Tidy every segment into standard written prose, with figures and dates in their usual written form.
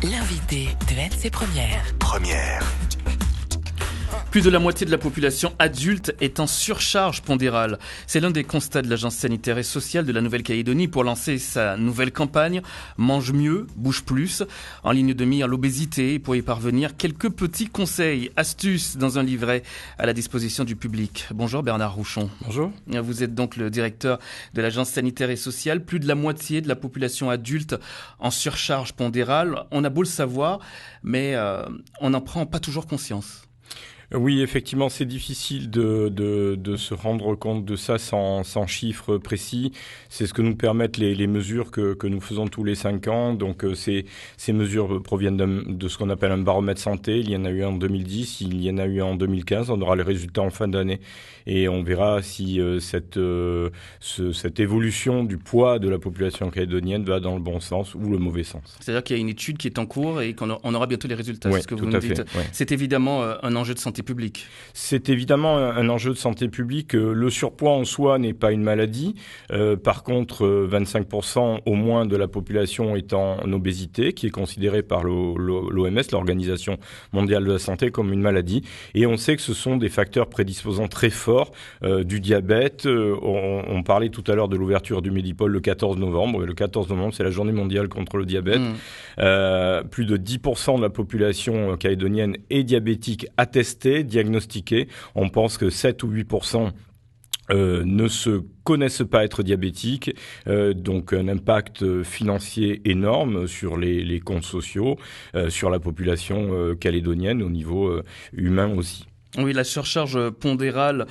L'invité de NC Première. Plus de la moitié de la population adulte est en surcharge pondérale. C'est l'un des constats de l'Agence sanitaire et sociale de la Nouvelle-Calédonie pour lancer sa nouvelle campagne « Mange mieux, bouge plus ». En ligne de mire, l'obésité. Pour y parvenir, quelques petits conseils, astuces dans un livret à la disposition du public. Bonjour Bernard Rouchon. Bonjour. Vous êtes donc le directeur de l'Agence sanitaire et sociale. Plus de la moitié de la population adulte en surcharge pondérale. On a beau le savoir, mais on n'en prend pas toujours conscience. Oui, effectivement, c'est difficile de se rendre compte de ça sans chiffres précis. C'est ce que nous permettent les mesures que nous faisons tous les 5 ans. Donc, ces mesures proviennent de ce qu'on appelle un baromètre santé. Il y en a eu en 2010, il y en a eu en 2015. On aura les résultats en fin d'année et on verra si cette évolution du poids de la population calédonienne va dans le bon sens ou le mauvais sens. C'est-à-dire qu'il y a une étude qui est en cours et qu'on aura bientôt les résultats. Oui, c'est ce que vous nous dites. Oui. C'est évidemment un enjeu de santé publique. C'est évidemment un enjeu de santé publique. Le surpoids en soi n'est pas une maladie. Par contre, 25% au moins de la population est en obésité, qui est considérée par l'OMS, l'Organisation mondiale de la santé, comme une maladie. Et on sait que ce sont des facteurs prédisposants très forts du diabète. On parlait tout à l'heure de l'ouverture du Medipôle le 14 novembre. Le 14 novembre, c'est la journée mondiale contre le diabète. Plus de 10% de la population calédonienne est diabétique attestée, diagnostiquée. On pense que 7 ou 8% ne se connaissent pas être diabétiques, donc un impact financier énorme sur les comptes sociaux, sur la population calédonienne au niveau humain aussi. Oui, la surcharge pondérale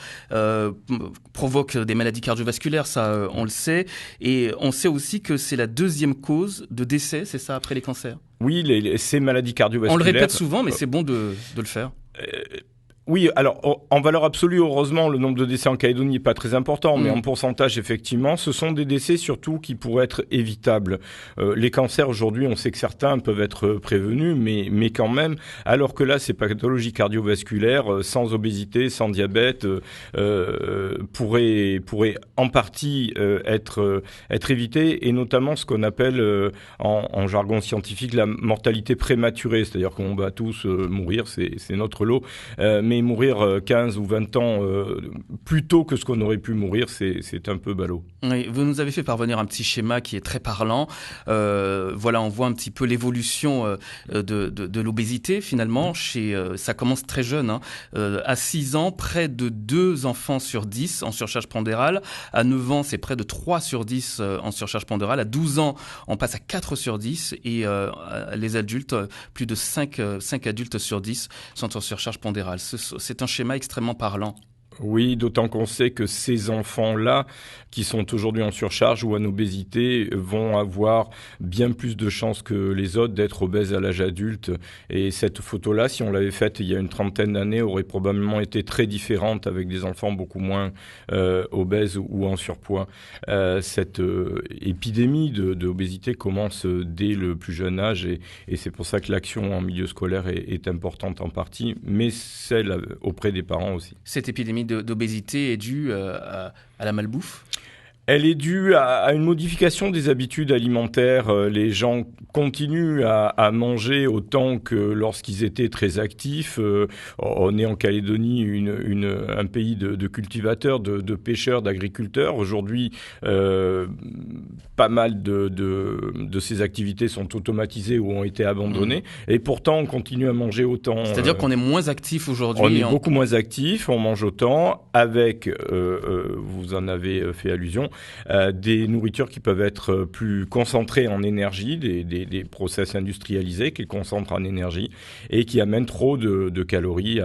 provoque des maladies cardiovasculaires, ça on le sait. Et on sait aussi que c'est la deuxième cause de décès, c'est ça, après les cancers? Oui, ces maladies cardiovasculaires... On le répète souvent, mais c'est bon de le faire. Oui, alors en valeur absolue, heureusement, le nombre de décès en Calédonie n'est pas très important, mais en pourcentage, effectivement, ce sont des décès surtout qui pourraient être évitables. Les cancers, aujourd'hui, on sait que certains peuvent être prévenus, mais quand même, alors que là, ces pathologies cardiovasculaires, sans obésité, sans diabète, pourraient en partie être évitées, et notamment ce qu'on appelle en jargon scientifique la mortalité prématurée, c'est-à-dire qu'on va tous mourir, c'est notre lot, mais mourir 15 ou 20 ans plus tôt que ce qu'on aurait pu mourir, c'est un peu ballot. Oui, vous nous avez fait parvenir un petit schéma qui est très parlant. Voilà, on voit un petit peu l'évolution de l'obésité finalement. Ça commence très jeune. À 6 ans, près de 2 enfants sur 10 en surcharge pondérale. À 9 ans, c'est près de 3 sur 10 en surcharge pondérale. À 12 ans, on passe à 4 sur 10. Et les adultes, plus de 5 adultes sur 10 sont en surcharge pondérale. C'est un schéma extrêmement parlant. Oui, d'autant qu'on sait que ces enfants-là, qui sont aujourd'hui en surcharge ou en obésité, vont avoir bien plus de chances que les autres d'être obèses à l'âge adulte. Et cette photo-là, si on l'avait faite il y a une trentaine d'années, aurait probablement été très différente avec des enfants beaucoup moins obèses ou en surpoids. Cette épidémie d'obésité commence dès le plus jeune âge et c'est pour ça que l'action en milieu scolaire est importante en partie, mais celle auprès des parents aussi. Cette épidémie d'obésité est due à la malbouffe ? Elle est due à une modification des habitudes alimentaires. Les gens continuent à manger autant que lorsqu'ils étaient très actifs. On est en Calédonie un pays de cultivateurs, de pêcheurs, d'agriculteurs. Aujourd'hui, pas mal de ces activités sont automatisées ou ont été abandonnées. Et pourtant, on continue à manger autant. C'est-à-dire qu'on est moins actif aujourd'hui. On est beaucoup moins actif, on mange autant avec, vous en avez fait allusion, des nourritures qui peuvent être plus concentrées en énergie, des process industrialisés qui concentrent en énergie et qui amènent trop de calories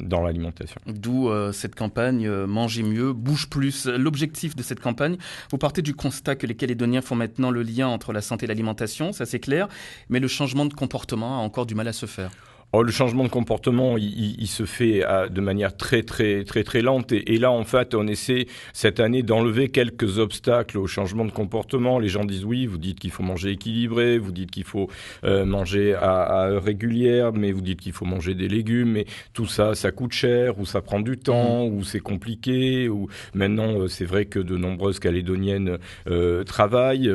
dans l'alimentation. D'où cette campagne « Manger mieux, bouge plus ». L'objectif de cette campagne, vous partez du constat que les Calédoniens font maintenant le lien entre la santé et l'alimentation, ça c'est clair, mais le changement de comportement a encore du mal à se faire. Le changement de comportement, il se fait de manière très lente. Et là, en fait, on essaie cette année d'enlever quelques obstacles au changement de comportement. Les gens disent oui, vous dites qu'il faut manger équilibré, vous dites qu'il faut manger à heure régulière, mais vous dites qu'il faut manger des légumes. Mais tout ça, ça coûte cher, ou ça prend du temps, ou c'est compliqué. Ou maintenant, c'est vrai que de nombreuses Calédoniennes travaillent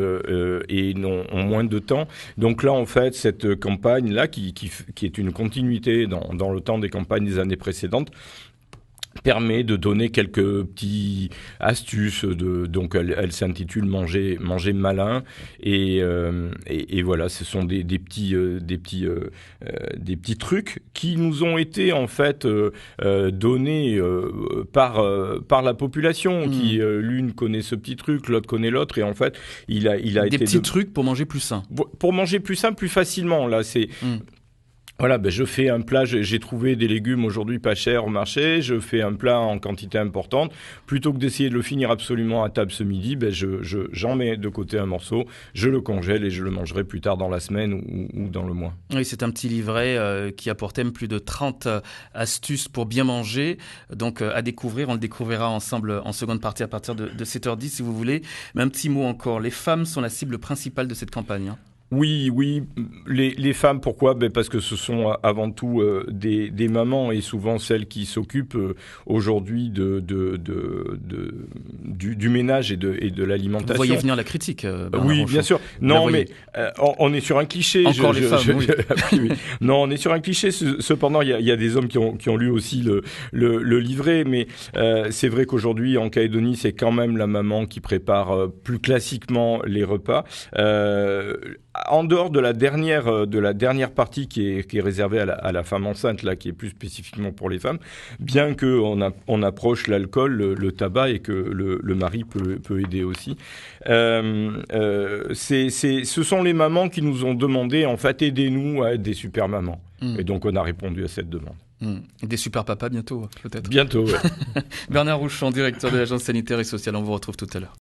et ont moins de temps. Donc là, en fait, cette campagne-là, qui est une continuité dans le temps des campagnes des années précédentes, permet de donner quelques petites astuces. Donc elle s'intitule Manger malin et voilà, ce sont des petits trucs qui nous ont été en fait donnés par la population qui l'une connaît ce petit truc, l'autre connaît l'autre, et en fait il a des été petits trucs pour manger plus sain. Pour manger plus sain, plus facilement. Là, c'est Voilà, je fais un plat, j'ai trouvé des légumes aujourd'hui pas chers au marché, je fais un plat en quantité importante. Plutôt que d'essayer de le finir absolument à table ce midi, j'en mets de côté un morceau, je le congèle et je le mangerai plus tard dans la semaine ou dans le mois. Oui, c'est un petit livret qui apporte même plus de 30 astuces pour bien manger. Donc à découvrir, on le découvrira ensemble en seconde partie à partir de 7h10 si vous voulez. Mais un petit mot encore, les femmes sont la cible principale de cette campagne. Oui, les femmes, pourquoi ? Parce que ce sont avant tout des mamans, et souvent celles qui s'occupent aujourd'hui du ménage et de l'alimentation. Vous voyez venir la critique, Bernard Oui, Rochon. bien sûr. Non, mais on est sur un cliché. Encore les femmes, oui. Oui. Non, on est sur un cliché. Cependant, il y a des hommes qui ont lu aussi le livret, mais c'est vrai qu'aujourd'hui, en Calédonie, c'est quand même la maman qui prépare plus classiquement les repas. En dehors de la dernière partie qui est réservée à la femme enceinte, là, qui est plus spécifiquement pour les femmes, bien que on approche l'alcool, le tabac, et que le mari peut aider aussi. Ce sont les mamans qui nous ont demandé, en fait, aidez-nous à être des super mamans. Et donc on a répondu à cette demande. Des super papas bientôt, peut-être. Bientôt, ouais. Bernard Rochon, directeur de l'Agence sanitaire et sociale, on vous retrouve tout à l'heure.